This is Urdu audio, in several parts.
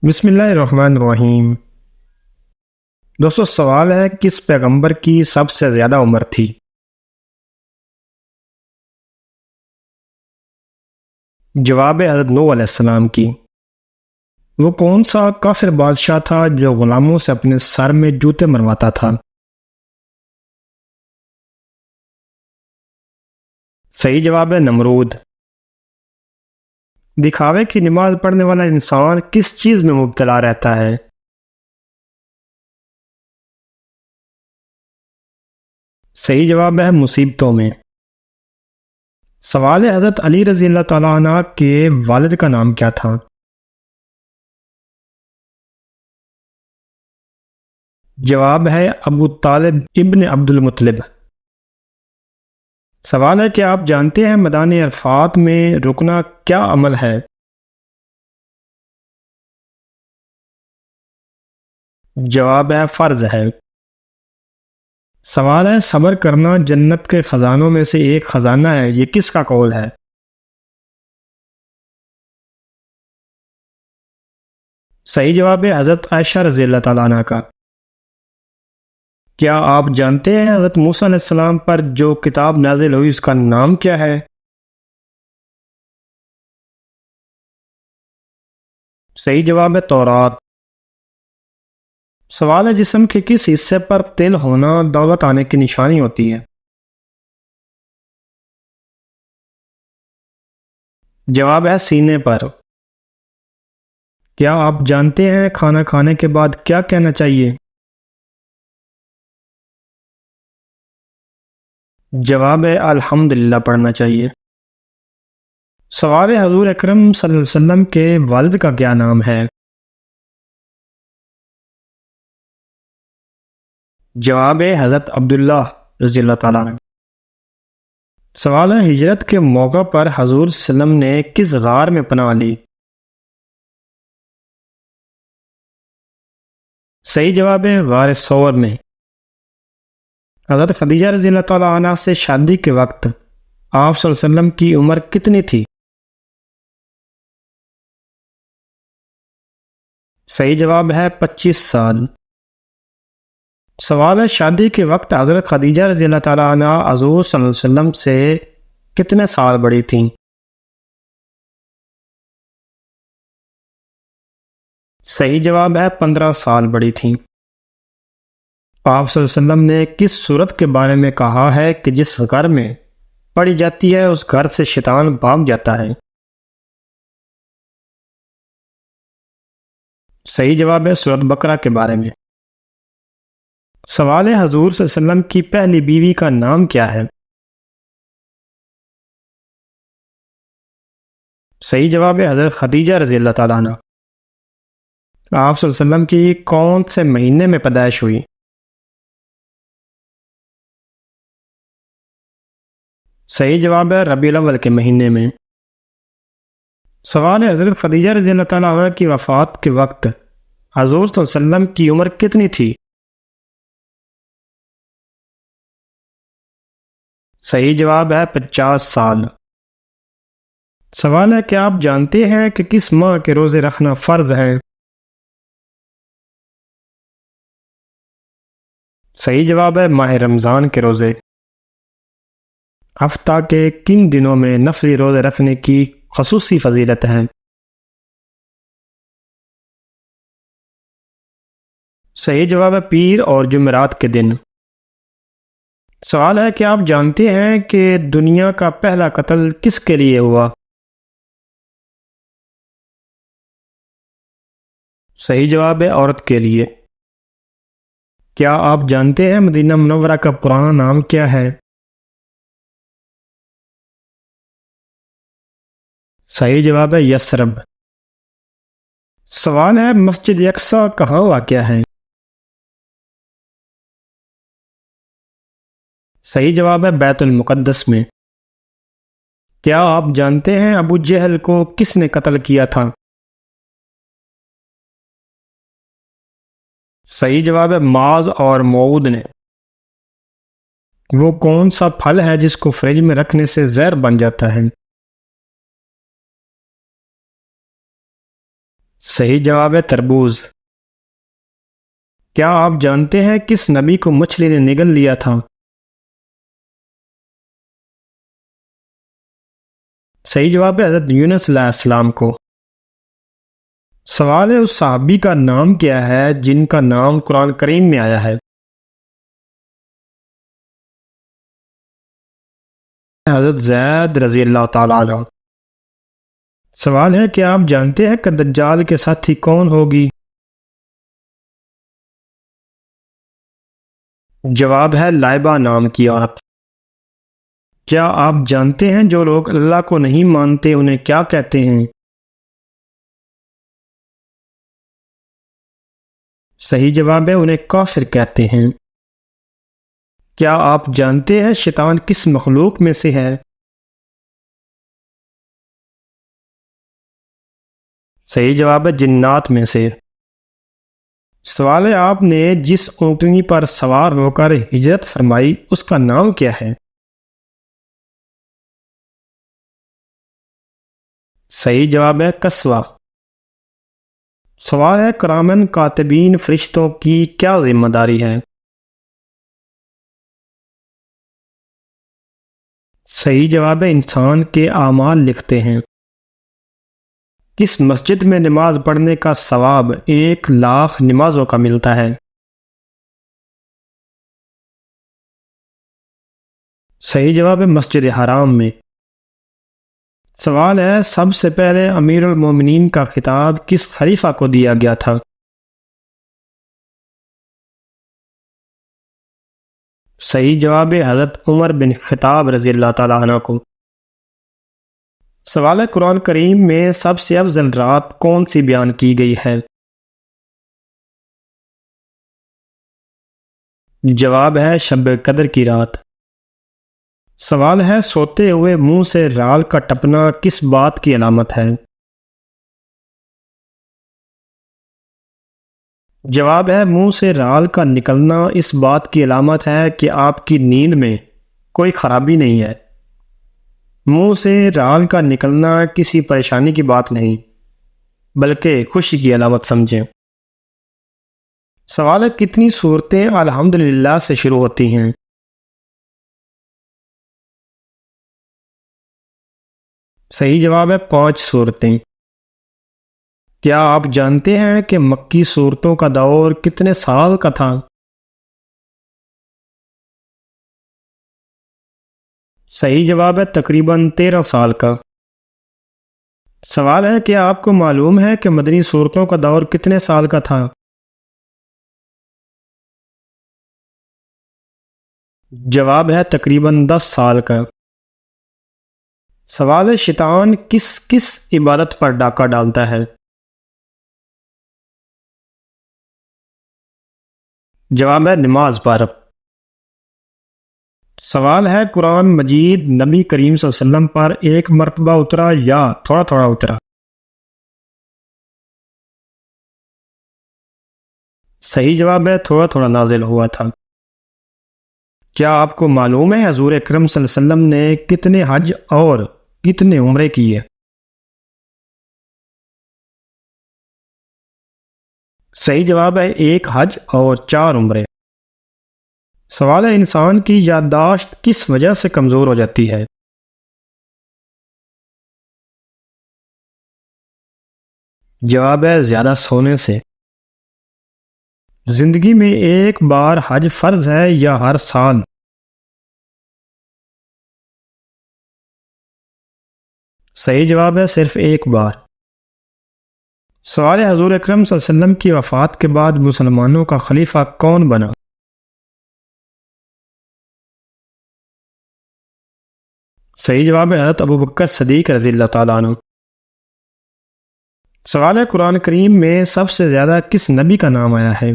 بسم اللہ الرحمن الرحیم۔ دوستو، سوال ہے کس پیغمبر کی سب سے زیادہ عمر تھی؟ جواب ہے حضرت نوح علیہ السلام کی۔ وہ کون سا کافر بادشاہ تھا جو غلاموں سے اپنے سر میں جوتے مرواتا تھا؟ صحیح جواب ہے نمرود۔ دکھاوے کی نماز پڑھنے والا انسان کس چیز میں مبتلا رہتا ہے؟ صحیح جواب ہے مصیبتوں میں۔ سوال ہے حضرت علی رضی اللہ تعالیٰ عنہ کے والد کا نام کیا تھا؟ جواب ہے ابو طالب ابن عبد المطلب۔ سوال ہے کہ آپ جانتے ہیں میدان عرفات میں رکنا کیا عمل ہے؟ جواب ہے فرض ہے۔ سوال ہے صبر کرنا جنت کے خزانوں میں سے ایک خزانہ ہے، یہ کس کا قول ہے؟ صحیح جواب ہے حضرت عائشہ رضی اللہ تعالیٰ عنہ کا۔ کیا آپ جانتے ہیں حضرت موسیٰ علیہ السلام پر جو کتاب نازل ہوئی اس کا نام کیا ہے؟ صحیح جواب ہے تورات۔ سوال ہے جسم کے کس حصے پر تل ہونا دولت آنے کی نشانی ہوتی ہے؟ جواب ہے سینے پر۔ کیا آپ جانتے ہیں کھانا کھانے کے بعد کیا کہنا چاہیے؟ جواب ہے الحمدللہ پڑھنا چاہیے۔ سوال ہے حضور اکرم صلی اللہ علیہ وسلم کے والد کا کیا نام ہے؟ جواب ہے حضرت عبداللہ رضی اللہ تعالیٰ عنہ۔ سوال ہے ہجرت کے موقع پر حضور صلی اللہ علیہ وسلم نے کس غار میں پناہ لی؟ صحیح جواب ہے غار ثور میں۔ حضرت خدیجہ رضی اللہ تعالیٰ عنہ سے شادی کے وقت آپ صلی اللہ علیہ وسلم کی عمر کتنی تھی؟ صحیح جواب ہے 25 سال۔ سوال ہے شادی کے وقت حضرت خدیجہ رضی اللہ تعالیٰ عنہ حضور صلی اللہ علیہ وسلم سے کتنے سال بڑی تھیں؟ صحیح جواب ہے 15 سال بڑی تھیں۔ آپ صلی اللہ علیہ وسلم نے کس صورت کے بارے میں کہا ہے کہ جس گھر میں پڑھی جاتی ہے اس گھر سے شیطان بھاگ جاتا ہے؟ صحیح جواب ہے سورۃ بقرہ کے بارے میں۔ سوال ہے حضور صلی اللہ علیہ وسلم کی پہلی بیوی کا نام کیا ہے؟ صحیح جواب ہے حضرت خدیجہ رضی اللہ تعالیٰ عنہ۔ آپ صلی اللہ علیہ وسلم کی کون سے مہینے میں پیدائش ہوئی؟ صحیح جواب ہے ربیع الاول کے مہینے میں۔ سوال ہے حضرت خدیجہ رضی اللہ تعالیٰ عنہ کی وفات کے وقت حضور صلی اللہ علیہ وسلم کی عمر کتنی تھی؟ صحیح جواب ہے 50 سال۔ سوال ہے کہ آپ جانتے ہیں کہ کس ماہ کے روزے رکھنا فرض ہے؟ صحیح جواب ہے ماہ رمضان کے روزے۔ ہفتہ کے کن دنوں میں نفلی روزے رکھنے کی خصوصی فضیلت ہے؟ صحیح جواب ہے پیر اور جمعرات کے دن۔ سوال ہے کہ آپ جانتے ہیں کہ دنیا کا پہلا قتل کس کے لیے ہوا؟ صحیح جواب ہے عورت کے لیے۔ کیا آپ جانتے ہیں مدینہ منورہ کا پرانا نام کیا ہے؟ صحیح جواب ہے یثرب۔ سوال ہے مسجد اقصی کہاں واقع ہے؟ صحیح جواب ہے بیت المقدس میں۔ کیا آپ جانتے ہیں ابو جہل کو کس نے قتل کیا تھا؟ صحیح جواب ہے معاذ اور موعود نے۔ وہ کون سا پھل ہے جس کو فریج میں رکھنے سے زہر بن جاتا ہے؟ صحیح جواب ہے تربوز۔ کیا آپ جانتے ہیں کس نبی کو مچھلی نے نگل لیا تھا؟ صحیح جواب ہے حضرت یونس علیہ السلام کو۔ سوال ہے اس صحابی کا نام کیا ہے جن کا نام قرآن کریم میں آیا ہے؟ حضرت زید رضی اللہ تعالیٰ عنہ۔ سوال ہے کہ آپ جانتے ہیں کہ دجال کے ساتھی کون ہوگی؟ جواب ہے لائبہ نام کی عورت۔ کیا آپ جانتے ہیں جو لوگ اللہ کو نہیں مانتے انہیں کیا کہتے ہیں؟ صحیح جواب ہے انہیں کافر کہتے ہیں۔ کیا آپ جانتے ہیں شیطان کس مخلوق میں سے ہے؟ صحیح جواب ہے جنات میں سے۔ سوال ہے آپ نے جس اونٹنی پر سوار ہو کر ہجرت فرمائی اس کا نام کیا ہے؟ صحیح جواب ہے کسوہ۔ سوال ہے کرامن کاتبین فرشتوں کی کیا ذمہ داری ہے؟ صحیح جواب ہے انسان کے اعمال لکھتے ہیں۔ کس مسجد میں نماز پڑھنے کا ثواب 1,00,000 نمازوں کا ملتا ہے؟ صحیح جواب ہے مسجد حرام میں۔ سوال ہے سب سے پہلے امیر المومنین کا خطاب کس خلیفہ کو دیا گیا تھا؟ صحیح جواب ہے حضرت عمر بن خطاب رضی اللہ تعالیٰ عنہ کو۔ سوال ہے قرآن کریم میں سب سے افضل رات کون سی بیان کی گئی ہے؟ جواب ہے شب قدر کی رات۔ سوال ہے سوتے ہوئے منہ سے رال کا ٹپنا کس بات کی علامت ہے؟ جواب ہے منہ سے رال کا نکلنا اس بات کی علامت ہے کہ آپ کی نیند میں کوئی خرابی نہیں ہے۔ منہ سے رال کا نکلنا کسی پریشانی کی بات نہیں بلکہ خوشی کی علامت سمجھیں۔ سوال ہے کتنی صورتیں الحمدللہ سے شروع ہوتی ہیں؟ صحیح جواب ہے 5 صورتیں۔ کیا آپ جانتے ہیں کہ مکی صورتوں کا دور کتنے سال کا تھا؟ صحیح جواب ہے تقریباً 13 سال کا۔ سوال ہے کیا آپ کو معلوم ہے کہ مدنی صورتوں کا دور کتنے سال کا تھا؟ جواب ہے تقریباً 10 سال کا۔ سوال ہے شیطان کس کس عبادت پر ڈاکہ ڈالتا ہے؟ جواب ہے نماز پر۔ سوال ہے قرآن مجید نبی کریم صلی اللہ علیہ وسلم پر ایک مرتبہ اترا یا تھوڑا تھوڑا اترا؟ صحیح جواب ہے تھوڑا تھوڑا نازل ہوا تھا۔ کیا آپ کو معلوم ہے حضور اکرم صلی اللہ علیہ وسلم نے کتنے حج اور کتنے عمرے کیے؟ صحیح جواب ہے 1 حج اور 4 عمرے۔ سوال ہے انسان کی یادداشت کس وجہ سے کمزور ہو جاتی ہے؟ جواب ہے زیادہ سونے سے۔ زندگی میں ایک بار حج فرض ہے یا ہر سال؟ صحیح جواب ہے صرف ایک بار۔ سوال ہے حضور اکرم صلی اللہ علیہ وسلم کی وفات کے بعد مسلمانوں کا خلیفہ کون بنا؟ صحیح جواب ہے حضرت ابوبکر صدیق رضی اللہ تعالیٰ عنہ۔ سوال ہے قرآن کریم میں سب سے زیادہ کس نبی کا نام آیا ہے؟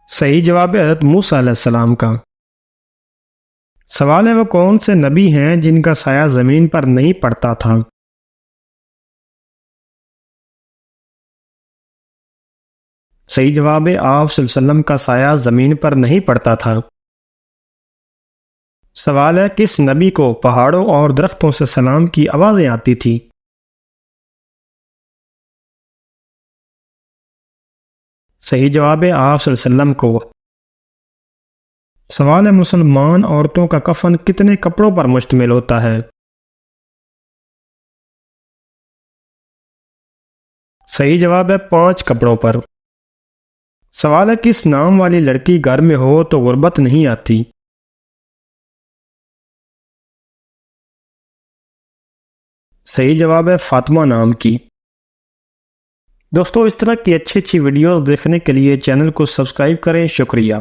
صحیح جواب ہے حضرت موسیٰ علیہ السلام کا۔ سوال ہے وہ کون سے نبی ہیں جن کا سایہ زمین پر نہیں پڑتا تھا؟ صحیح جواب ہے آپ صلی اللہ علیہ وسلم کا سایہ زمین پر نہیں پڑتا تھا۔ سوال ہے کس نبی کو پہاڑوں اور درختوں سے سلام کی آوازیں آتی تھی؟ صحیح جواب ہے آپ صلی اللہ علیہ وسلم کو۔ سوال ہے مسلمان عورتوں کا کفن کتنے کپڑوں پر مشتمل ہوتا ہے؟ صحیح جواب ہے 5 کپڑوں پر۔ سوال ہے کس نام والی لڑکی گھر میں ہو تو غربت نہیں آتی؟ صحیح جواب ہے فاطمہ نام کی۔ دوستو اس طرح کی اچھی ویڈیوز دیکھنے کے لیے چینل کو سبسکرائب کریں۔ شکریہ۔